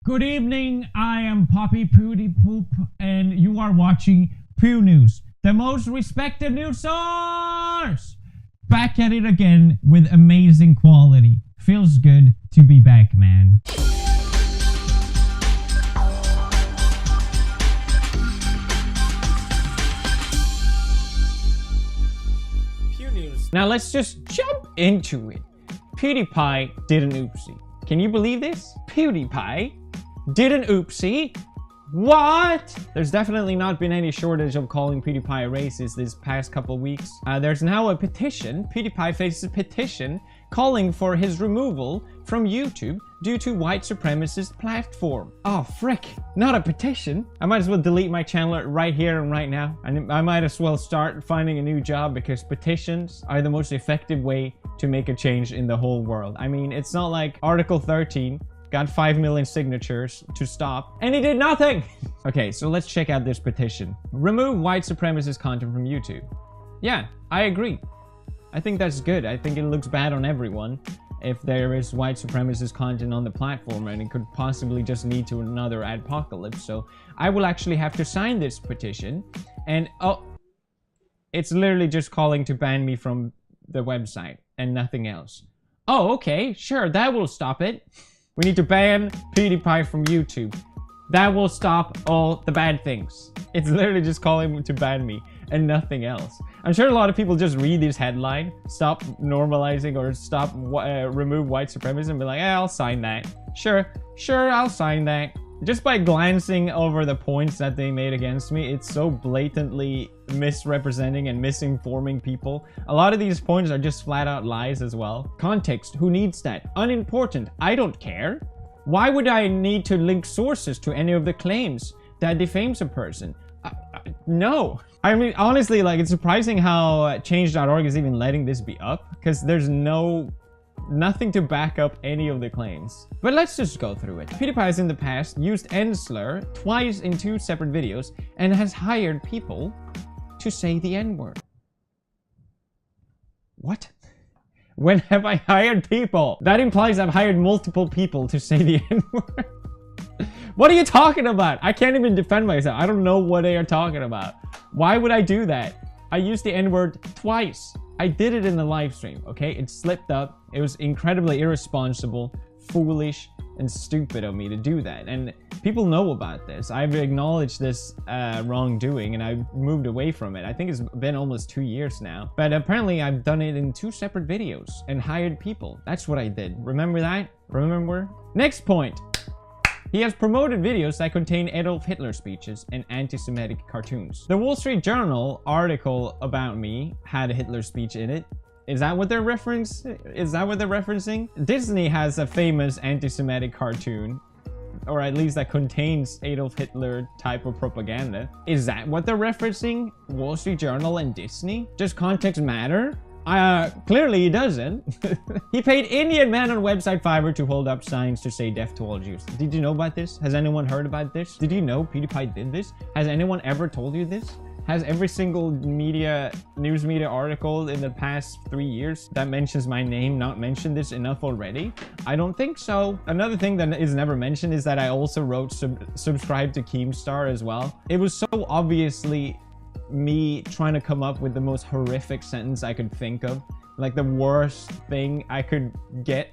Good evening, I am Poppy PewDiePoop, and you are watching Pew News, the most respected news source! Back at it again with amazing quality. Feels good to be back, man. Pew News. Now let's just jump into it. PewDiePie did an oopsie. Can you believe this? PewDiePie did an oopsie? What? There's definitely not been any shortage of calling PewDiePie a racist this past couple weeks. There's now a petition. PewDiePie faces a petition calling for his removal from YouTube due to white supremacist platform. Oh, frick. Not a petition. I might as well delete my channel right here and right now. And I might as well start finding a new job because petitions are the most effective way to make a change in the whole world. I mean, it's not like Article 13 got 5 million signatures to stop, and he did nothing! Okay, so let's check out this petition. Remove white supremacist content from YouTube. Yeah, I agree. I think that's good. I think it looks bad on everyone if there is white supremacist content on the platform, and it could possibly just lead to another adpocalypse. So I will actually have to sign this petition, and oh, it's literally just calling to ban me from the website and nothing else. Oh, okay, sure, that will stop it. We need to ban PewDiePie from YouTube. That will stop all the bad things. It's literally just calling to ban me and nothing else. I'm sure a lot of people just read this headline, stop normalizing or stop remove white supremacy, and be like, yeah, I'll sign that. Sure, I'll sign that. Just by glancing over the points that they made against me, it's so blatantly misrepresenting and misinforming people. A lot of these points are just flat out lies as well. Context, who needs that? Unimportant, I don't care. Why would I need to link sources to any of the claims that defames a person? No. I mean, honestly, like, it's surprising how change.org is even letting this be up, because there's nothing to back up any of the claims. But let's just go through it. PewDiePie has in the past used N-slur twice in 2 separate videos and has hired people to say the N-word. What? When have I hired people? That implies I've hired multiple people to say the N-word. What are you talking about? I can't even defend myself. I don't know what they are talking about. Why would I do that? I used the N-word twice. I did it in the live stream, okay? It slipped up. It was incredibly irresponsible, foolish, and stupid of me to do that. And people know about this. I've acknowledged this wrongdoing, and I've moved away from it. I think it's been almost 2 years now. But apparently I've done it in 2 separate videos and hired people. That's what I did. Remember that? Remember? Next point. He has promoted videos that contain Adolf Hitler speeches and anti-Semitic cartoons. The Wall Street Journal article about me had a Hitler speech in it. Is that what they're referencing? Disney has a famous anti-Semitic cartoon, or at least that contains Adolf Hitler type of propaganda. Is that what they're referencing? Wall Street Journal and Disney? Does context matter? Clearly it doesn't. He paid Indian man on website Fiverr to hold up signs to say death to all Jews. Did you know about this? Has anyone heard about this? Did you know PewDiePie did this? Has anyone ever told you this? Has every single news media article in the past 3 years that mentions my name not mentioned this enough already? I don't think so. Another thing that is never mentioned is that I also wrote subscribe to Keemstar as well. It was so obviously me trying to come up with the most horrific sentence I could think of, like the worst thing I could get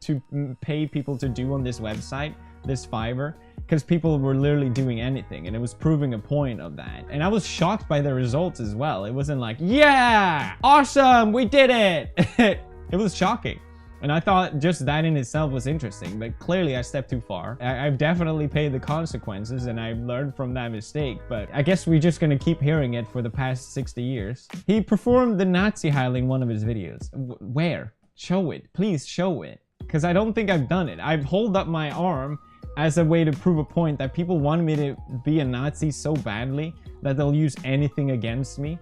to pay people to do on this website, this Fiverr, because people were literally doing anything, and it was proving a point of that. And I was shocked by the results as well. It wasn't like, yeah, awesome, we did it. It was shocking. And I thought just that in itself was interesting, but clearly I stepped too far. I've definitely paid the consequences, and I've learned from that mistake, but I guess we're just gonna keep hearing it for the past 60 years. He performed the Nazi Heil in one of his videos. Where? Show it. Please show it. Because I don't think I've done it. I've held up my arm as a way to prove a point that people want me to be a Nazi so badly that they'll use anything against me.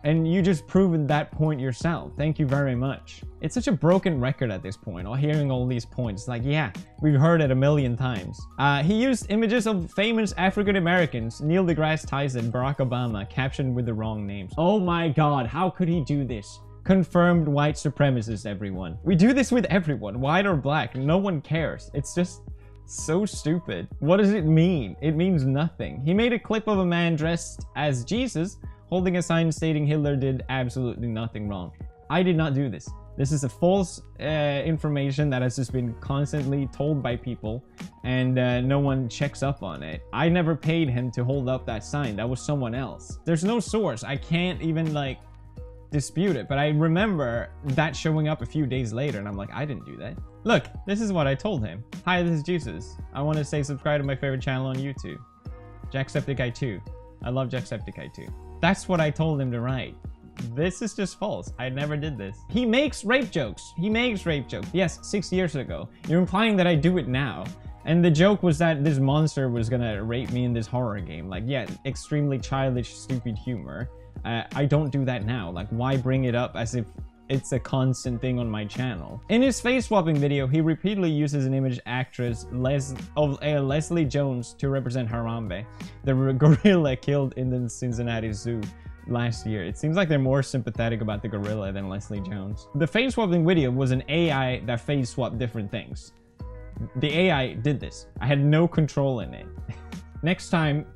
And you just proven that point yourself. Thank you very much. It's such a broken record at this point, hearing all these points. Like, yeah, we've heard it a million times. He used images of famous African Americans, Neil deGrasse Tyson, Barack Obama, captioned with the wrong names. Oh my god, how could he do this? Confirmed white supremacist, everyone. We do this with everyone, white or black. No one cares. It's just So stupid. What does it mean? It means nothing. He made a clip of a man dressed as Jesus holding a sign stating Hitler did absolutely nothing wrong. I did not do this. This is a false information that has just been constantly told by people, and no one checks up on it. I never paid him to hold up that sign. That was someone else. There's no source. I can't even like dispute it, but I remember that showing up a few days later, and I'm like, I didn't do that. Look, this is what I told him. Hi, this is Jesus. I want to say subscribe to my favorite channel on YouTube, Jacksepticeye 2. I love Jacksepticeye 2. That's what I told him to write. This is just false. I never did this. He makes rape jokes. He makes rape jokes. Yes, 6 years ago. You're implying that I do it now. And the joke was that this monster was gonna rape me in this horror game. Like, yeah, extremely childish, stupid humor. I don't do that now. Like, why bring it up as if it's a constant thing on my channel? In his face swapping video, he repeatedly uses an image actress Leslie Jones to represent Harambe, the gorilla killed in the Cincinnati Zoo last year. It seems like they're more sympathetic about the gorilla than Leslie Jones. The face swapping video was an AI that face swapped different things. The AI did this. I had no control in it. Next time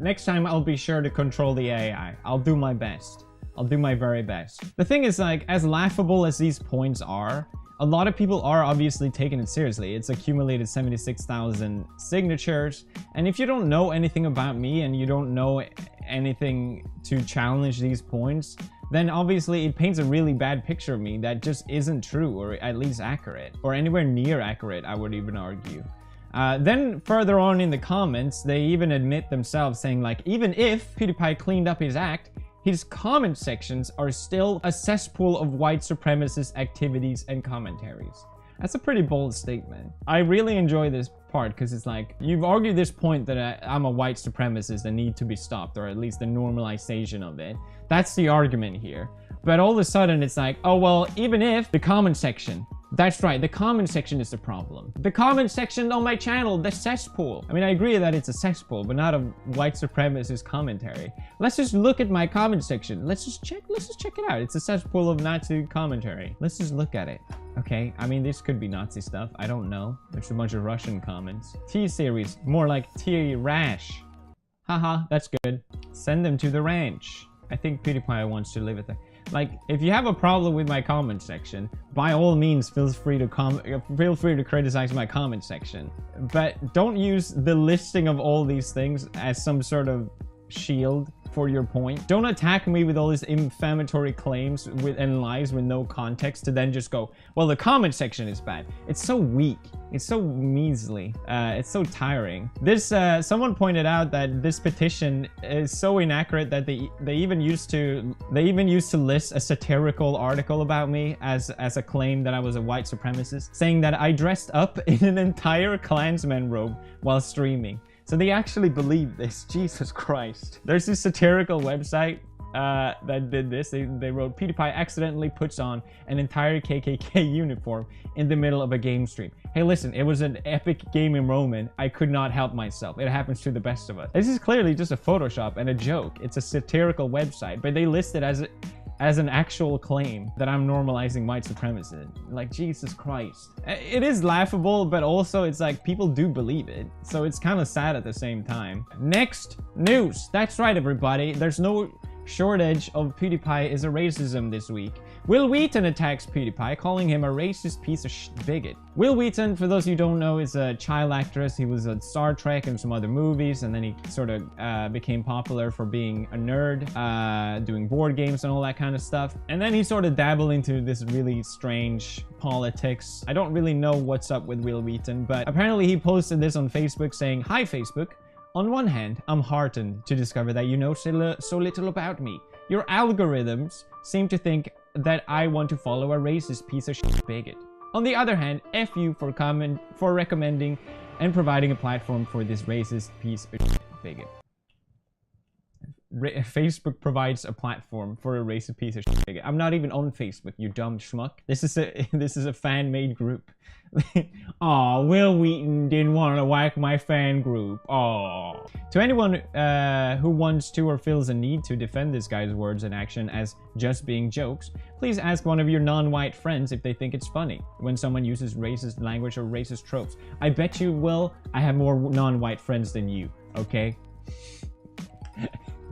I'll be sure to control the AI. I'll do my best. I'll do my very best. The thing is, like, as laughable as these points are, a lot of people are obviously taking it seriously. It's accumulated 76,000 signatures. And if you don't know anything about me and you don't know anything to challenge these points, then obviously it paints a really bad picture of me that just isn't true, or at least accurate, or anywhere near accurate, I would even argue. Then further on in the comments, they even admit themselves, saying like, even if PewDiePie cleaned up his act, his comment sections are still a cesspool of white supremacist activities and commentaries. That's a pretty bold statement. I really enjoy this part because it's like, you've argued this point that I'm a white supremacist and need to be stopped, or at least the normalization of it. That's the argument here. But all of a sudden it's like, oh well, even if the comment section, that's right, the comment section is the problem. The comment section on my channel, the cesspool. I mean, I agree that it's a cesspool, but not a white supremacist commentary. Let's just look at my comment section. Let's just check it out. It's a cesspool of Nazi commentary. Let's just look at it. Okay, I mean, this could be Nazi stuff. I don't know. There's a bunch of Russian comments. T-Series, more like T-Rash. Haha, that's good. Send them to the ranch. I think PewDiePie wants to live it there. Like, if you have a problem with my comment section, by all means, feel free to criticize my comment section. But don't use the listing of all these things as some sort of shield for your point. Don't attack me with all these inflammatory claims and lies with no context to then just go, well, the comment section is bad. It's so weak. It's so measly. It's so tiring. This someone pointed out that this petition is so inaccurate that they even used to list a satirical article about me as a claim that I was a white supremacist, saying that I dressed up in an entire Klansman robe while streaming. So they actually believe this. Jesus Christ. There's this satirical website that did this. They wrote, PewDiePie accidentally puts on an entire KKK uniform in the middle of a game stream. Hey, listen, it was an epic gaming moment. I could not help myself. It happens to the best of us. This is clearly just a Photoshop and a joke. It's a satirical website, but they list it as an actual claim that I'm normalizing white supremacy. Like, Jesus Christ. It is laughable, but also it's like people do believe it. So it's kind of sad at the same time. Next news. That's right, everybody. There's no shortage of PewDiePie is a racism this week. Will Wheaton attacks PewDiePie, calling him a racist piece of bigot. Will Wheaton, for those who don't know, is a child actress. He was on Star Trek and some other movies, and then he sort of became popular for being a nerd, doing board games and all that kind of stuff. And then he sort of dabbled into this really strange politics. I don't really know what's up with Will Wheaton, but apparently he posted this on Facebook saying, "Hi Facebook. On one hand, I'm heartened to discover that you know so little about me. Your algorithms seem to think that I want to follow a racist piece of shit bigot. On the other hand, F you for recommending and providing a platform for this racist piece of shit bigot." Facebook provides a platform for a racist piece of shit. I'm not even on Facebook, you dumb schmuck. This is a fan-made group. Aw, Will Wheaton didn't want to whack my fan group. Aw. To anyone who wants to or feels a need to defend this guy's words and action as just being jokes, please ask one of your non-white friends if they think it's funny when someone uses racist language or racist tropes. I bet you, Will, I have more non-white friends than you, okay?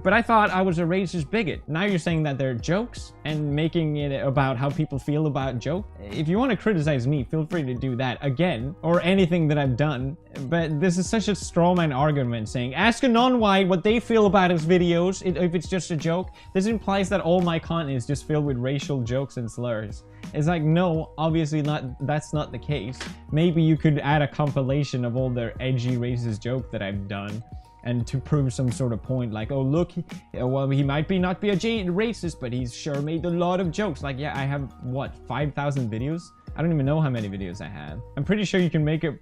But I thought I was a racist bigot. Now you're saying that they're jokes and making it about how people feel about jokes. If you want to criticize me, feel free to do that again, or anything that I've done. But this is such a strawman argument saying, ask a non-white what they feel about his videos if it's just a joke. This implies that all my content is just filled with racial jokes and slurs. It's like, no, obviously that's not the case. Maybe you could add a compilation of all the edgy racist jokes that I've done. And to prove some sort of point, like, oh look, well, he might not be a racist, but he's sure made a lot of jokes. Like, yeah, I have what, 5,000 videos? I don't even know how many videos I have. I'm pretty sure you can make it.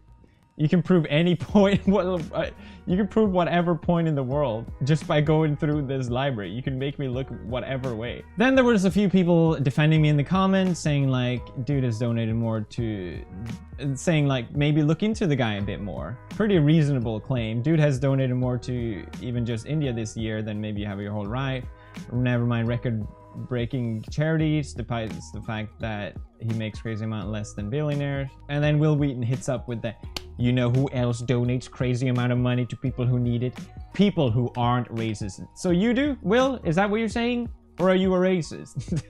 You can prove any point. You can prove whatever point in the world just by going through this library. You can make me look whatever way. Then there was a few people defending me in the comments, saying like, dude has donated more to, saying like, maybe look into the guy a bit more. Pretty reasonable claim. Dude has donated more to even just India this year than maybe you have your whole life. Never mind record-breaking charities, despite the fact that he makes crazy amount less than billionaires. And then Will Wheaton hits up with the, you know who else donates crazy amount of money to people who need it? People who aren't racist. So you do, Will? Is that what you're saying? Or are you a racist?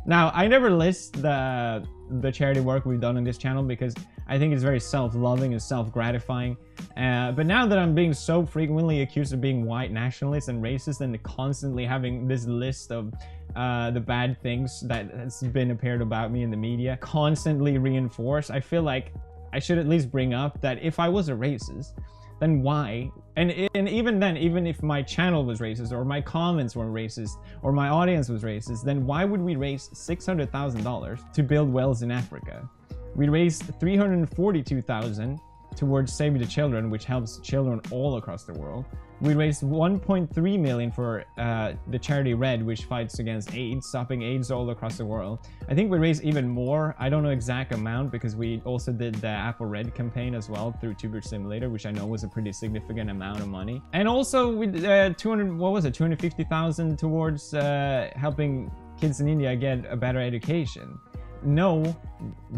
Now, I never list the charity work we've done on this channel because I think it's very self-loving and self-gratifying. But now that I'm being so frequently accused of being white nationalist and racist and constantly having this list of the bad things that has been appeared about me in the media constantly reinforced, I feel like I should at least bring up that if I was a racist, then why? And even then, even if my channel was racist or my comments were racist or my audience was racist, then why would we raise $600,000 to build wells in Africa? We raised $342,000 towards Save the Children, which helps children all across the world. We raised $1.3 million for the charity Red, which fights against AIDS, stopping AIDS all across the world. I think we raised even more. I don't know exact amount because we also did the Apple Red campaign as well through Tuber Simulator, which I know was a pretty significant amount of money. And also we 250,000 towards helping kids in India get a better education. No,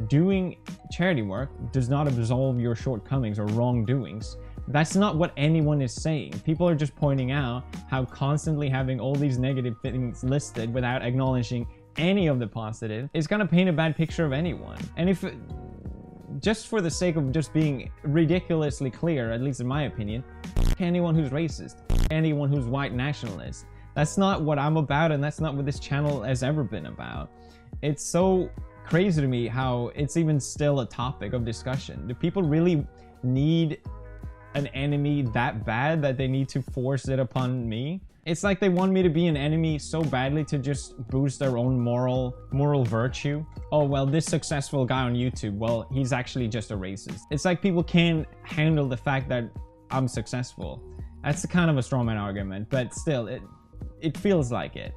doing charity work does not absolve your shortcomings or wrongdoings. That's not what anyone is saying. People are just pointing out how constantly having all these negative things listed without acknowledging any of the positive is gonna paint a bad picture of anyone. And if, just for the sake of just being ridiculously clear, at least in my opinion, anyone who's racist, anyone who's white nationalist. That's not what I'm about, and that's not what this channel has ever been about. It's so crazy to me how it's even still a topic of discussion. Do people really need an enemy that bad that they need to force it upon me? It's like they want me to be an enemy so badly to just boost their own moral virtue. Oh, well, this successful guy on YouTube, well, he's actually just a racist. It's like people can't handle the fact that I'm successful. That's kind of a strawman argument, but still, it feels like it.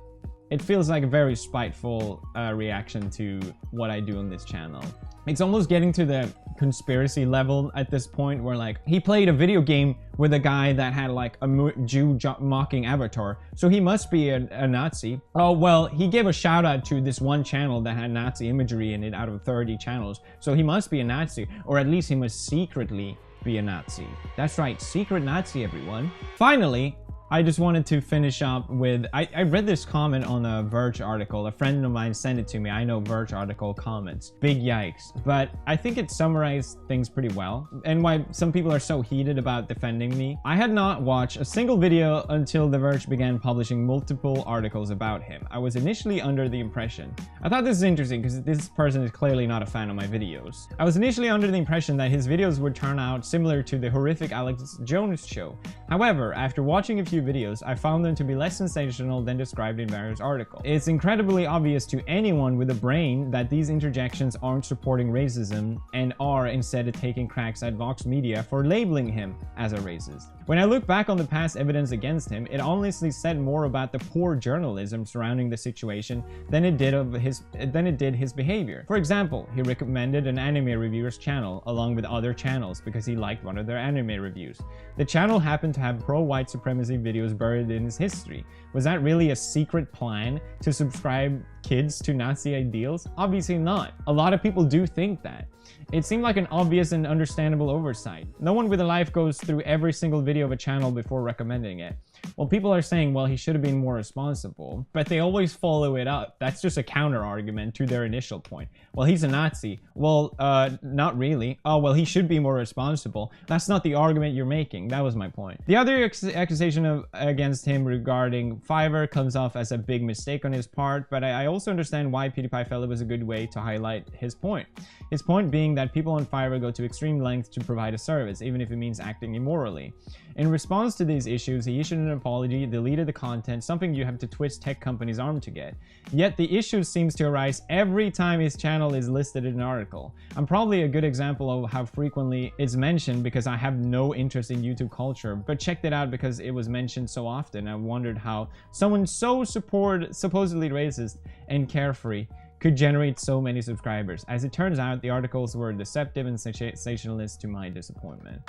It feels like a very spiteful reaction to what I do on this channel. It's almost getting to the conspiracy level at this point where like he played a video game with a guy that had like a Jew mocking avatar, so he must be a Nazi. Oh well, he gave a shout out to this one channel that had Nazi imagery in it out of 30 channels, so he must be a Nazi, or at least he must secretly be a Nazi. That's right, secret Nazi, everyone. Finally, I just wanted to finish up with, I read this comment on a Verge article. A friend of mine sent it to me. I know Verge article comments. Big yikes. But I think it summarized things pretty well and why some people are so heated about defending me. I had not watched a single video until The Verge began publishing multiple articles about him. I was initially under the impression, I thought this is interesting because this person is clearly not a fan of my videos. I was initially under the impression that his videos would turn out similar to the horrific Alex Jones show. However, after watching a few few videos, I found them to be less sensational than described in various articles. It's incredibly obvious to anyone with a brain that these interjections aren't supporting racism and are instead taking cracks at Vox Media for labeling him as a racist. When I look back on the past evidence against him, it honestly said more about the poor journalism surrounding the situation than it did his behavior. For example, he recommended an anime reviewer's channel along with other channels because he liked one of their anime reviews. The channel happened to have pro-white supremacy videos buried in its history. Was that really a secret plan to subscribe kids to Nazi ideals? Obviously not. A lot of people do think that. It seemed like an obvious and understandable oversight. No one with a life goes through every single video of a channel before recommending it. Well, people are saying, well, he should have been more responsible, but they always follow it up. That's just a counter argument to their initial point. Well, he's a Nazi. Well, not really. Oh, well, he should be more responsible. That's not the argument you're making. That was my point. The other accusation against him regarding Fiverr comes off as a big mistake on his part, but I also understand why PewDiePie felt it was a good way to highlight his point. His point being that people on Fiverr go to extreme lengths to provide a service, even if it means acting immorally. In response to these issues, he issued an apology, deleted the content, something you have to twist tech companies' arm to get. Yet the issue seems to arise every time his channel is listed in an article. I'm probably a good example of how frequently it's mentioned because I have no interest in YouTube culture, but checked it out because it was mentioned so often. I wondered how someone so supposedly racist and carefree could generate so many subscribers. As it turns out, the articles were deceptive and sensationalist to my disappointment.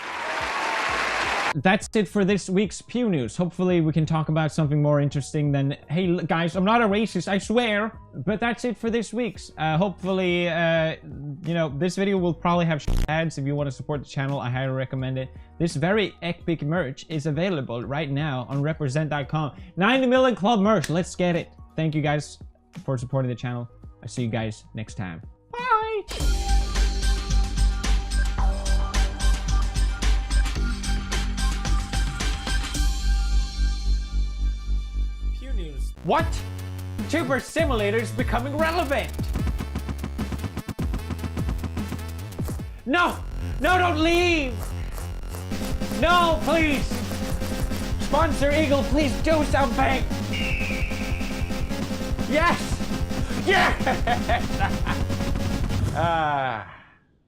That's it for this week's Pew News. Hopefully we can talk about something more interesting than, hey guys, I'm not a racist, I swear. But that's it for this week's. Hopefully, you know, this video will probably have ads. If you want to support the channel, I highly recommend it. This very epic merch is available right now on represent.com. 90 million club merch, let's get it. Thank you guys for supporting the channel. I'll see you guys next time. Bye! Pew News. What? Tuber Simulator's becoming relevant! No! No, don't leave! No, please! Sponsor Eagle, please do something! Yes! Yes!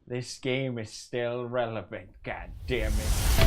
This game is still relevant, god damn it.